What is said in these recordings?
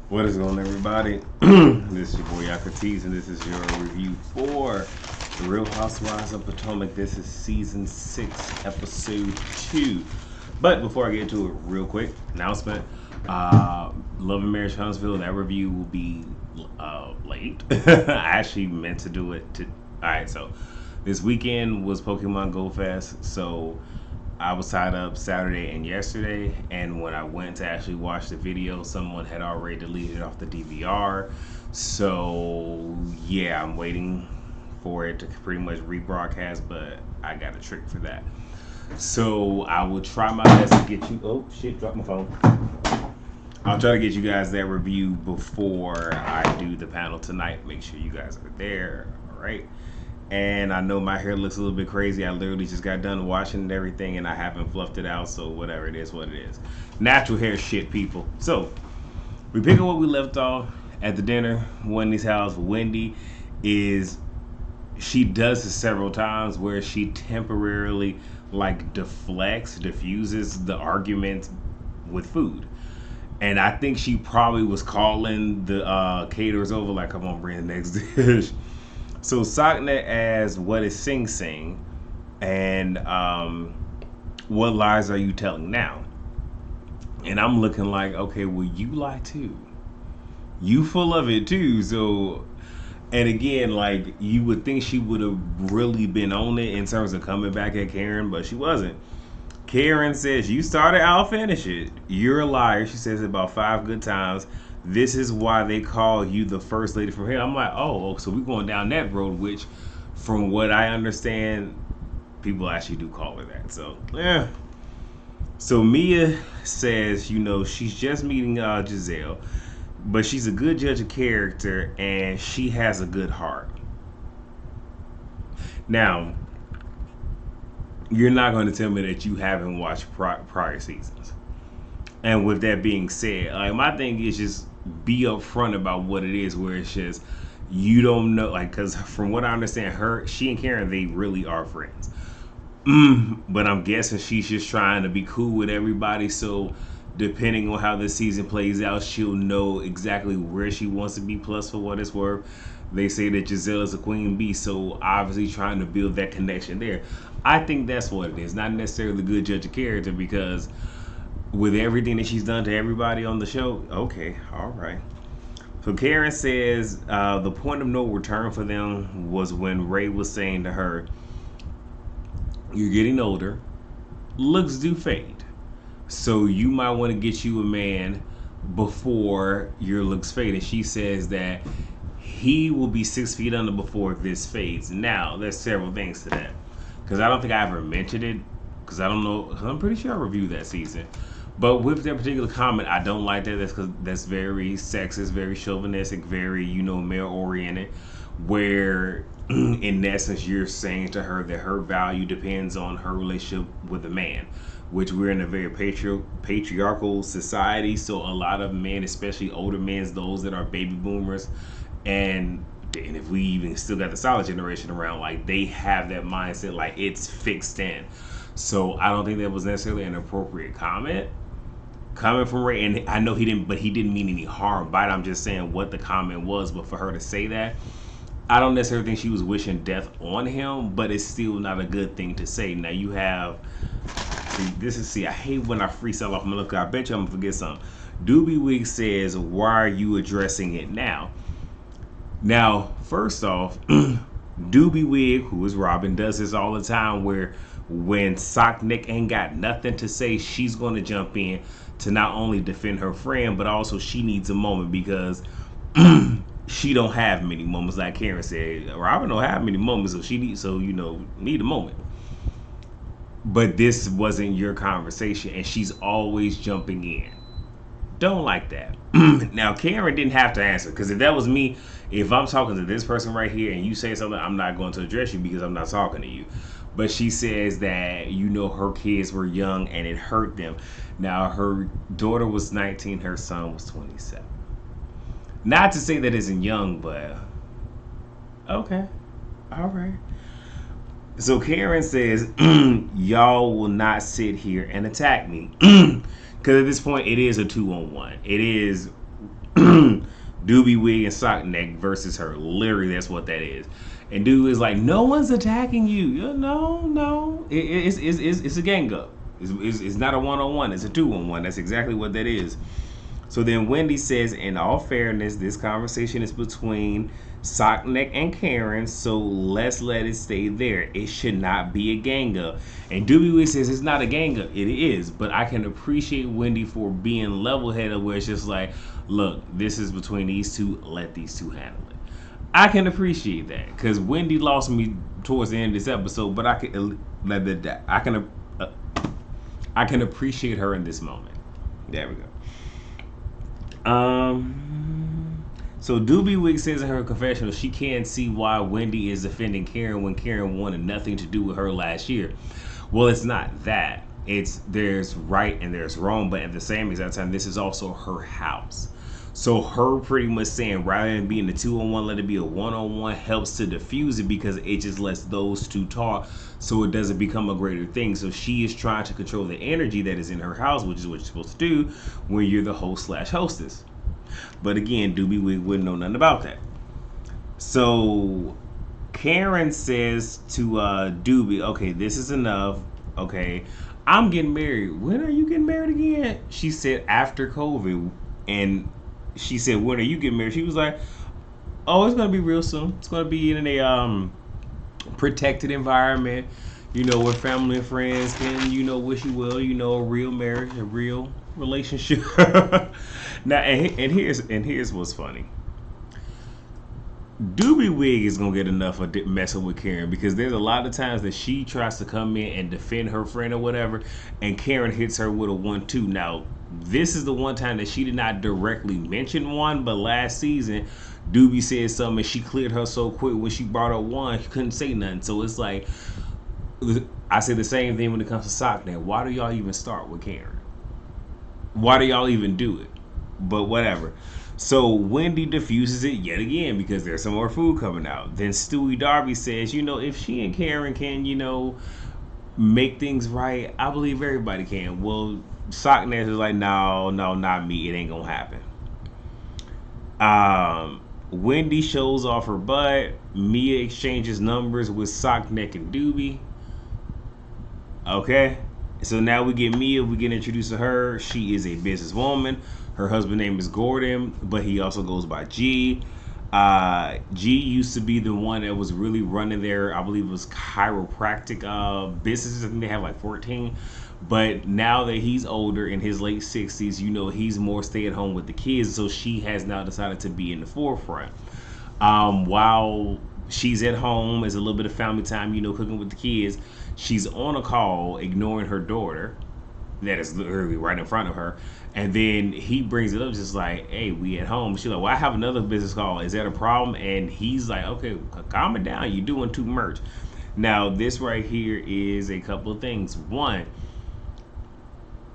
What is going on, everybody? This is your boy Yakatees, and this is your review for The Real Housewives of Potomac. This is season 6, episode 2. But before I get into it, real quick announcement: Love and Marriage Huntsville. That review will be late. I actually meant to do it. All right, so this weekend was Pokemon Go Fest, so I was tied up Saturday and yesterday, and when I went to actually watch the video, someone had already deleted it off the DVR. So yeah, I'm waiting for it to pretty much rebroadcast, but I got a trick for that. So I will try my best to get you. Oh shit! Dropped my phone. I'll try to get you guys that review before I do the panel tonight. Make sure you guys are there. All right. And I know my hair looks a little bit crazy. I literally just got done washing and everything, and I haven't fluffed it out. So whatever it is, what it is. Natural hair shit, people. So we pick up what we left off at the dinner. Wendy's house. Wendy is she does this several times where she temporarily diffuses the argument with food. And I think she probably was calling the caterers over, like, come on, bring the next dish. So Socknet asks, what is Sing Sing? And what lies are you telling now? And I'm looking like, okay, well, you lie too. You full of it too. So, and again, like, you would think she would have really been on it in terms of coming back at Karen, but she wasn't. Karen says, you started, I'll finish it. You're a liar. She says it about 5 good times. This is why they call you the first lady from here. I'm like, oh, so we're going down that road, which, from what I understand, people actually do call her that. So, yeah. So Mia says, she's just meeting Giselle, but she's a good judge of character, and she has a good heart. Now, you're not going to tell me that you haven't watched prior seasons. And with that being said, my thing is just be upfront about what it is, where it's just you don't know, because from what I understand, she and Karen, they really are friends. But I'm guessing she's just trying to be cool with everybody, so depending on how this season plays out, she'll know exactly where she wants to be, plus for what it's worth. They say that Giselle is a queen bee, so obviously trying to build that connection there. I think that's what it is, not necessarily a good judge of character, because with everything that she's done to everybody on the show, okay, all right. So Karen says the point of no return for them was when Ray was saying to her, you're getting older, looks do fade. So you might want to get you a man before your looks fade. And she says that he will be 6 feet under before this fades. Now, there's several things to that. Because I don't think I ever mentioned it. Because I don't know. Cause I'm pretty sure I reviewed that season. But with that particular comment, I don't like that. That's because that's very sexist, very chauvinistic, very, male-oriented. Where, in essence, you're saying to her that her value depends on her relationship with a man. Which we're in a very patriarchal society. So a lot of men, especially older men, those that are baby boomers, and if we even still got the solid generation around, like, they have that mindset, like, it's fixed in. So I don't think that was necessarily an appropriate comment coming from Ray. And I know he didn't mean any harm by it. I'm just saying what the comment was. But for her to say that, I don't necessarily think she was wishing death on him, but it's still not a good thing to say. Now you have, I hate when I freestyle off my look. I bet you I'm gonna forget something. Doobie Wig says, why are you addressing it now? Now, first off, Doobie Wig, who is Robin, does this all the time where when Socknick ain't got nothing to say, she's going to jump in to not only defend her friend, but also she needs a moment because she don't have many moments. Like Karen said, Robin don't have many moments, so need a moment. But this wasn't your conversation, and she's always jumping in. Don't like that. Now, Karen didn't have to answer, because if that was me, if I'm talking to this person right here and you say something, I'm not going to address you because I'm not talking to you. But she says that, her kids were young and it hurt them. Now, her daughter was 19, her son was 27. Not to say that isn't young, but okay. All right. So Karen says, y'all will not sit here and attack me. Because at this point, it is a 2-on-1. It is Doobie Wig and Sockneck versus her. Literally, that's what that is. And dude is like, no one's attacking you. No. It's a gang up. It's not a one-on-one. It's a two-on-one. That's exactly what that is. So then Wendy says, in all fairness, this conversation is between Sockneck and Karen, so let's let it stay there. It should not be a gang up. And Doobie Wig says it's not a gang up. It is, but I can appreciate Wendy for being level-headed, where it's just like, look, this is between these two. Let these two handle it. I can appreciate that because Wendy lost me towards the end of this episode, but I can appreciate her in this moment. There we go. So Doobie Wig says in her confessional she can't see why Wendy is defending Karen when Karen wanted nothing to do with her last year. Well, it's not that. There's right and there's wrong, but at the same exact time, this is also her house. So her pretty much saying rather than being a 2-on-1, let it be a 1-on-1 helps to diffuse it because it just lets those two talk so it doesn't become a greater thing. So she is trying to control the energy that is in her house, which is what you're supposed to do when you're the host/hostess. But again, Doobie Wig wouldn't know nothing about that. So Karen says to Doobie, okay, this is enough. Okay, I'm getting married. When are you getting married again? She said after COVID. And she said, when are you getting married? She was like, oh, it's going to be real soon. It's going to be in a protected environment, where family and friends can, wish you well, a real marriage, a real relationship. Now, and here's what's funny. Doobie Wig is going to get enough of messing with Karen because there's a lot of times that she tries to come in and defend her friend or whatever, and Karen hits her with a 1-2. Now, this is the one time that she did not directly mention one, but last season, Doobie said something and she cleared her so quick when she brought up one, she couldn't say nothing. So it's like, I say the same thing when it comes to Sockneck. Why do y'all even start with Karen? Why do y'all even do it? But whatever. So Wendy diffuses it yet again because there's some more food coming out. Then Stubby Darby says, if she and Karen can, make things right, I believe everybody can. Well, Sockneck is like, no, not me. It ain't gonna happen. Wendy shows off her butt. Mia exchanges numbers with Sockneck and Doobie. Okay, so now we get Mia. We get introduced to her. She is a businesswoman. Her husband's name is Gordon, but he also goes by G. G used to be the one that was really running their, I believe it was chiropractic businesses. I think they have like 14. But now that he's older, in his late 60s, he's more stay at home with the kids. So she has now decided to be in the forefront. While she's at home, as a little bit of family time, cooking with the kids, she's on a call ignoring her daughter that is literally right in front of her. And then he brings it up just like, hey, we at home. She's like, well, I have another business call. Is that a problem? And he's like, okay, calm it down. You're doing too much. Now, this right here is a couple of things. One,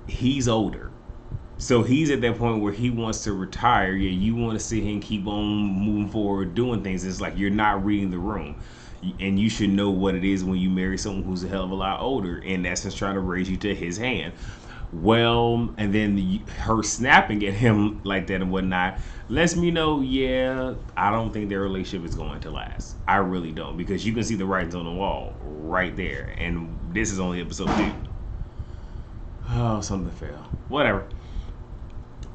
he's older. So he's at that point where he wants to retire. Yeah, you want to see him keep on moving forward, doing things. It's like you're not reading the room. And you should know what it is when you marry someone who's a hell of a lot older. In essence, trying to raise you to his hand. Well, and then her snapping at him like that and whatnot lets me know, yeah, I don't think their relationship is going to last. I really don't, because you can see the writings on the wall right there. And this is only episode 2. Oh, something fell. Whatever.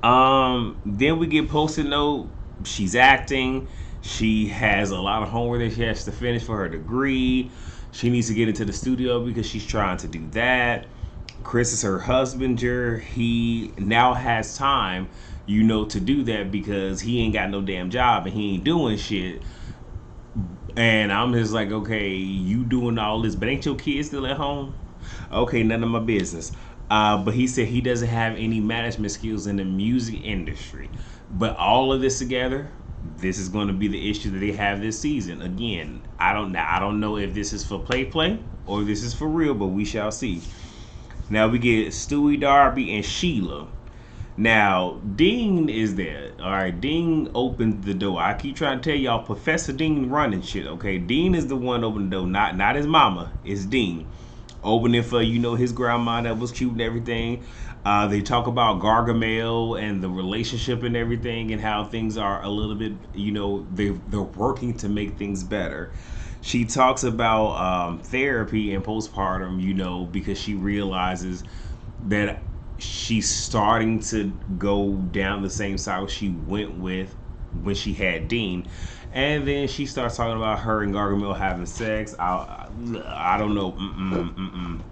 Then we get Post-it note. She's acting. She has a lot of homework that she has to finish for her degree. She needs to get into the studio because she's trying to do that. Chris is her husbander. He now has time, to do that because he ain't got no damn job and he ain't doing shit. And I'm just like, okay, you doing all this, but ain't your kids still at home? Okay, none of my business. But he said he doesn't have any management skills in the music industry. But all of this together, this is going to be the issue that they have this season. Again, I don't know if this is for play or this is for real, but we shall see. Now we get Stubby Darby and Sheila. Now, Dean is there. All right, Dean opened the door. I keep trying to tell y'all, Professor Dean running shit, okay? Dean is the one opening the door, not his mama. It's Dean. Opening for, his grandma that was cute and everything. They talk about Gargamel and the relationship and everything, and how things are a little bit, they're working to make things better. She talks about therapy and postpartum, because she realizes that she's starting to go down the same cycle she went with when she had Dean. And then she starts talking about her and Gargamel having sex. I don't know.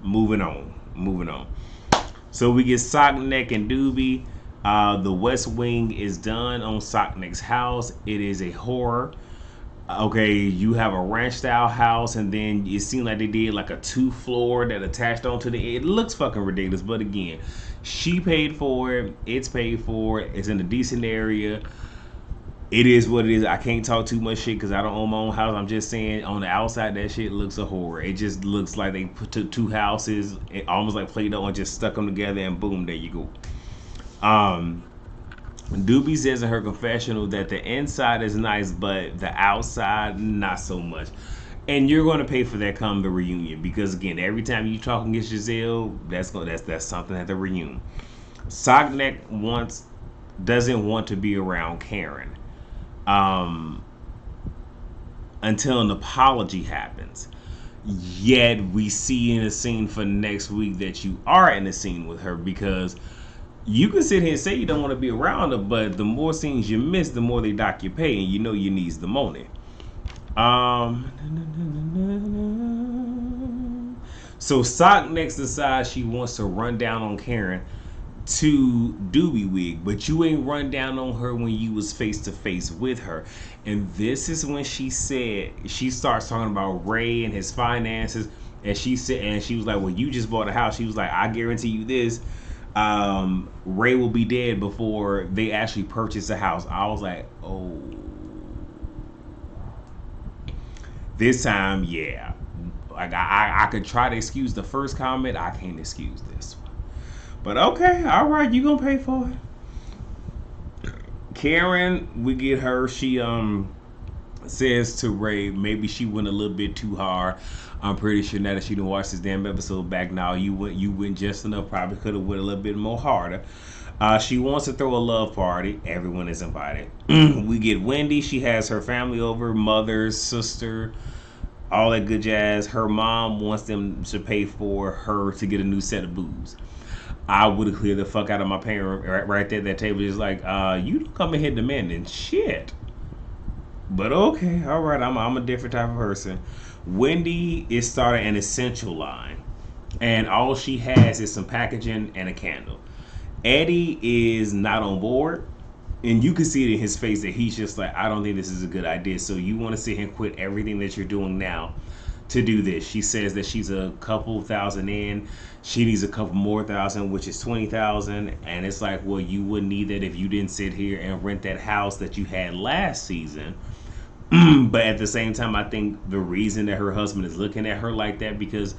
Moving on. Moving on. So we get Sockneck and Doobie. The West Wing is done on Sockneck's house. It is a horror. Okay, you have a ranch style house, and then it seemed like they did like a 2-floor that attached onto the. It looks fucking ridiculous, but again, she paid for it. It's paid for. It's in a decent area. It is what it is. I can't talk too much shit because I don't own my own house. I'm just saying, on the outside, that shit looks a horror. It just looks like they took 2 houses, almost like Play-Doh, and just stuck them together, and boom, there you go. Doobie says in her confessional that the inside is nice, but the outside, not so much. And you're going to pay for that come the reunion, because again, every time you talk against Giselle, that's something at the reunion. Sockneck doesn't want to be around Karen. Until an apology happens. Yet we see in a scene for next week that you are in a scene with her, because you can sit here and say you don't want to be around her, but the more scenes you miss, the more they dock your pay, and you needs the money. So Sockneck decides she wants to run down on Karen to Doobie Wig, but you ain't run down on her when you was face to face with her. And this is when she starts talking about Ray and his finances, and she was like, well, you just bought a house. She was like, I guarantee you this, Ray will be dead before they actually purchase a house. I was like, oh, this time, yeah. Like I could try to excuse the first comment, I can't excuse this one. But okay, all right, you gonna pay for it. Karen, we get her. She says to Ray, maybe she went a little bit too hard. I'm pretty sure now that she didn't watch this damn episode back now, you went just enough. Probably could have went a little bit more harder. She wants to throw a love party. Everyone is invited. We get Wendy. She has her family over, mother, sister, all that good jazz. Her mom wants them to pay for her to get a new set of boobs. I would have cleared the fuck out of my parent right there at that table. Just like, you don't come in here demanding shit. But okay, all right, I'm a different type of person. Wendy is starting an essential line, and all she has is some packaging and a candle. Eddie is not on board, and you can see it in his face that he's just like, I don't think this is a good idea. So you want to sit here and quit everything that you're doing now to do this. She says that she's a couple thousand in. She needs a couple more thousand, which is 20,000. And it's like, well, you wouldn't need that if you didn't sit here and rent that house that you had last season. But at the same time, I think the reason that her husband is looking at her like that, because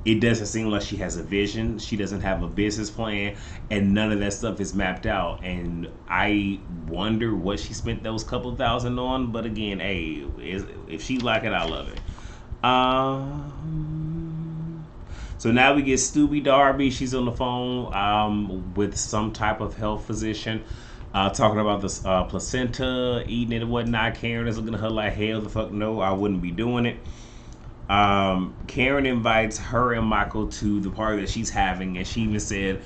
it doesn't seem like she has a vision. She doesn't have a business plan, and none of that stuff is mapped out. And I wonder what she spent those couple thousand on. But again, hey, if she like it, I love it. So now we get Stubby Darby. She's on the phone with some type of health physician, talking about this placenta, eating it and whatnot. Karen is looking at her like, hell the fuck no, I wouldn't be doing it. Karen invites her and Michael to the party that she's having, and she even said,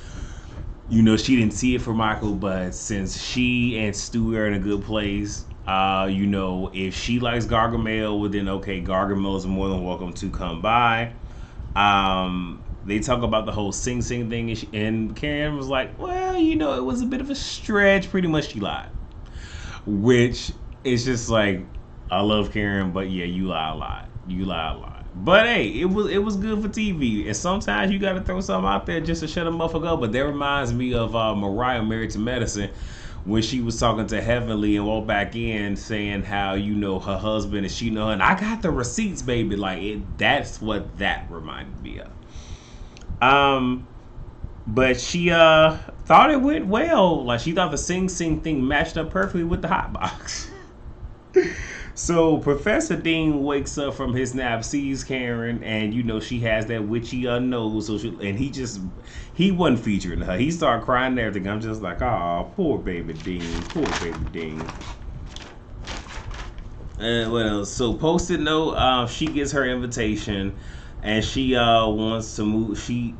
she didn't see it for Michael, but since she and Stu are in a good place, if she likes Gargamel, well then okay, Gargamel is more than welcome to come by. They talk about the whole Sing Sing thing, and Karen was like, well, it was a bit of a stretch. Pretty much she lied. Which is just like, I love Karen, but yeah, you lie a lot. You lie a lot. But hey, it was good for TV. And sometimes you gotta throw something out there just to shut a motherfucker up. But that reminds me of Mariah Married to Medicine, when she was talking to Heavenly and walked back in saying how, her husband is cheating on her. And I got the receipts, baby. Like, that's what that reminded me of. But she thought it went well. Like, she thought the Sing Sing thing matched up perfectly with the hot box. So Professor Dean wakes up from his nap, sees Karen, and she has that witchy nose. He wasn't featuring her. He started crying and everything. I'm just like, oh, poor baby Dean, poor baby Dean. What else? So Post-it note. She gets her invitation, and she wants to move. She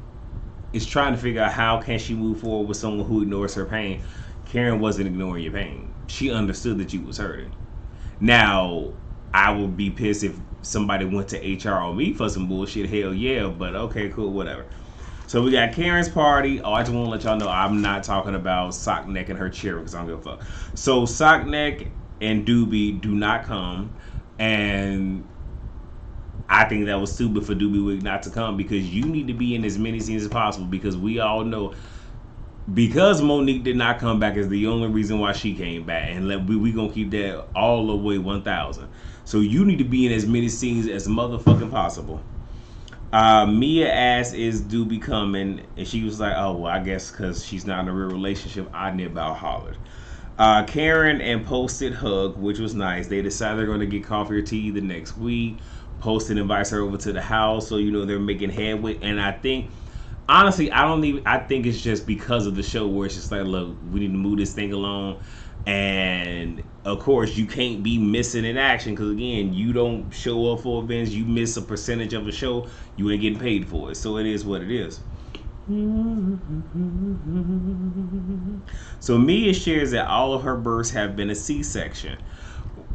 is trying to figure out how can she move forward with someone who ignores her pain. Karen wasn't ignoring your pain. She understood that you was hurting. Now, I would be pissed if somebody went to HR on me for some bullshit. Hell yeah, but okay, cool, whatever. So we got Karen's party. Oh, I just want to let y'all know I'm not talking about Sockneck and her chair because I don't give a fuck. So Sockneck and Doobie do not come, and I think that was stupid for Doobie Wig not to come because you need to be in as many scenes as possible because we all know because Monique did not come back is the only reason why she came back, and we gonna keep that all the way 1,000. So you need to be in as many scenes as motherfucking possible. Mia asked, "Is Doobie coming?" And she was like, "Oh well, I guess because she's not in a real relationship, I never about hollered." Karen and Post-it hug, which was nice. They decided they're going to get coffee or tea the next week. Post-it invites her over to the house, so they're making headway. And I think. Honestly, I think it's just because of the show where it's just like, look, we need to move this thing along. And, of course, you can't be missing in action because, again, you don't show up for events. You miss a percentage of a show, you ain't getting paid for it. So it is what it is. So Mia shares that all of her births have been a C-section.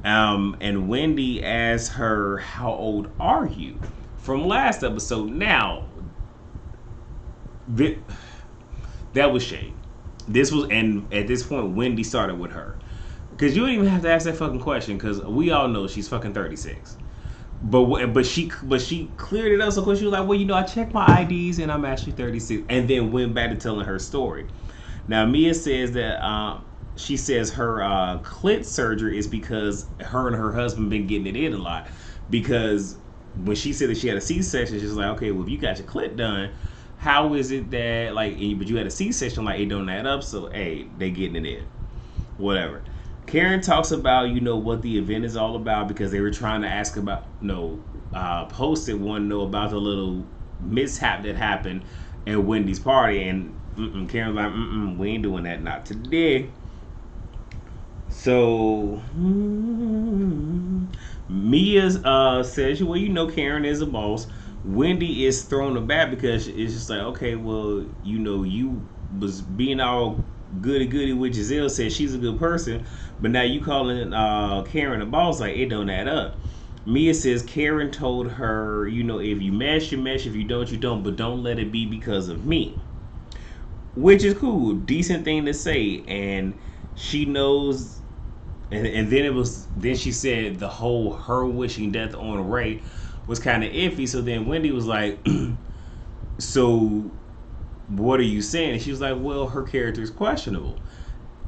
And Wendy asks her, how old are you? From last episode. Now, that was shade. And at this point, Wendy started with her, because you don't even have to ask that fucking question, because we all know she's fucking 36. But she cleared it up. So of course she was like, well, I checked my IDs and I'm actually 36, and then went back to telling her story. Now Mia says that she says her clit surgery is because her and her husband been getting it in a lot, because when she said that she had a C-section, she's like, okay, well if you got your clit done, how is it that, but you had a C-section, it don't add up, so, hey, they getting it in. Whatever. Karen talks about, what the event is all about, because they were trying to ask about, Post-it wanted to know about the little mishap that happened at Wendy's party, and Karen's like, we ain't doing that, not today. So, Mia says, well, Karen is a boss. Wendy is thrown aback because it's just like, okay, well, you was being all goody with Giselle, said she's a good person, but now you calling Karen a boss, it don't add up. Mia says Karen told her, if you mesh, you mesh, if you don't, you don't, but don't let it be because of me. Which is cool, decent thing to say, and she knows, and then she said the whole her wishing death on Ray was kind of iffy. So then Wendy was like, so what are you saying? And she was like, well, her character is questionable.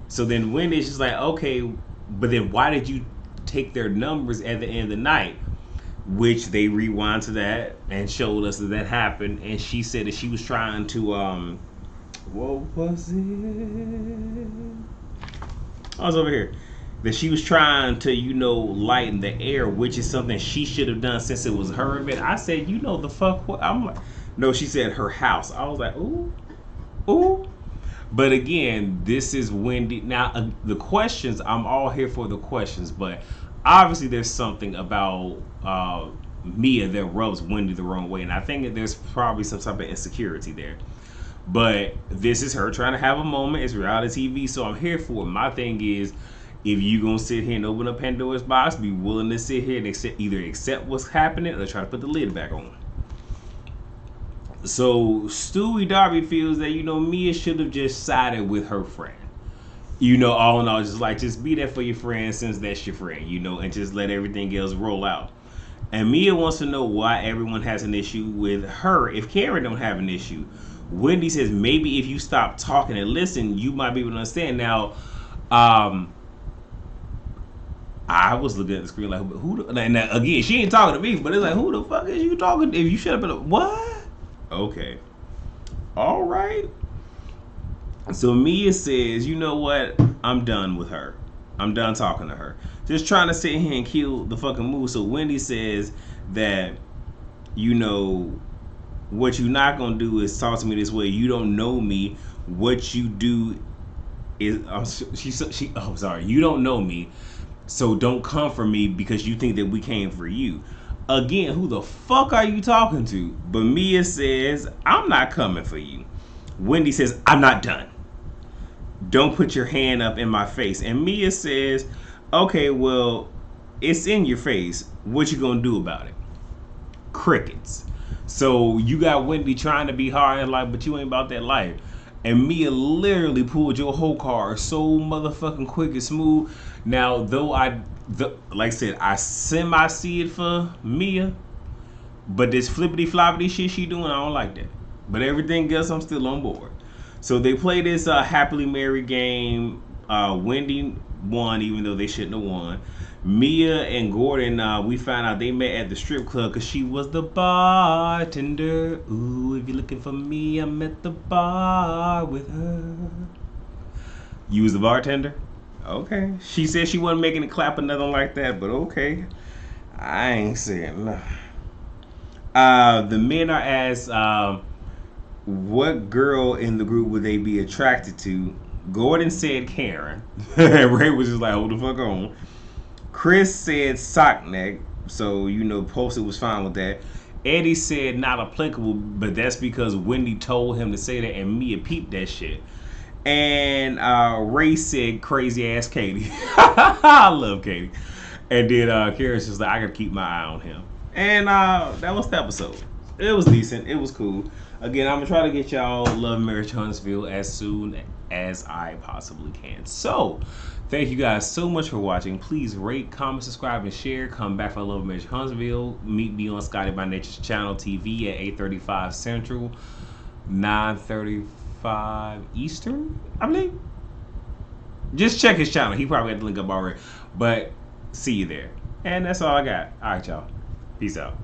So then Wendy's just like, okay, but then why did you take their numbers at the end of the night? Which they rewind to that and showed us that happened. And she said that she was trying to, what was it? I was over here. That she was trying to, lighten the air, which is something she should have done since it was her event. I said, the fuck what? I'm like, no, she said her house. I was like, ooh. But again, this is Wendy. Now, the questions, I'm all here for the questions, but obviously there's something about Mia that rubs Wendy the wrong way, and I think that there's probably some type of insecurity there. But this is her trying to have a moment. It's reality TV, so I'm here for it. My thing is, if you gonna sit here and open up Pandora's box, be willing to sit here and either accept what's happening or try to put the lid back on. So Stubby Darby feels that Mia should have just sided with her friend. All in all, just be there for your friend since that's your friend. And just let everything else roll out. And Mia wants to know why everyone has an issue with her if Karen don't have an issue. Wendy says maybe if you stop talking and listen, you might be able to understand. Now, I was looking at the screen like, who? And again, she ain't talking to me, but it's like, who the fuck is you talking to? If you shut up, what? Okay, all right. So Mia says, you know what? I'm done with her. I'm done talking to her. Just trying to sit here and kill the fucking mood. So Wendy says that, you know, what you're not gonna do is talk to me this way. You don't know me. What you do is sorry. You don't know me, so don't come for me because you think that we came for you. Again, who the fuck are you talking to? But Mia says, I'm not coming for you. Wendy says, I'm not done. Don't put your hand up in my face. And Mia says, okay, well, it's in your face. What you gonna do about it? Crickets. So you got Wendy trying to be hard in life, but you ain't about that life. And Mia literally pulled your whole card so motherfucking quick and smooth. Now, though like I said, I semi see it for Mia, but this flippity floppity shit she doing, I don't like that. But everything else, I'm still on board. So they play this happily married game. Wendy won, even though they shouldn't have won. Mia and Gordon, we found out they met at the strip club because she was the bartender. Ooh, if you're looking for me, I'm at the bar with her. You was the bartender? Okay. She said she wasn't making it clap or nothing like that, but okay. I ain't saying nothing. The men are asked, what girl in the group would they be attracted to? Gordon said Karen. Ray was just like, hold the fuck on. Chris said sock neck, so you know Posted was fine with that. Eddie said not applicable, but that's because Wendy told him to say that and Mia peeped that shit. And Ray said crazy ass Katie. I love Katie. And then Karen's just like, I gotta keep my eye on him. And that was the episode. It was decent. It was cool. Again, I'm gonna try to get y'all Love Marriage Huntsville as soon as I possibly can. So, thank you guys so much for watching. Please rate, comment, subscribe, and share. Come back for Love Marriage Huntsville. Meet me on Scotty by Nature's channel TV at 8:35 Central, 9:35 Eastern, I believe. Just check his channel. He probably got the link up already. But see you there. And that's all I got. All right, y'all. Peace out.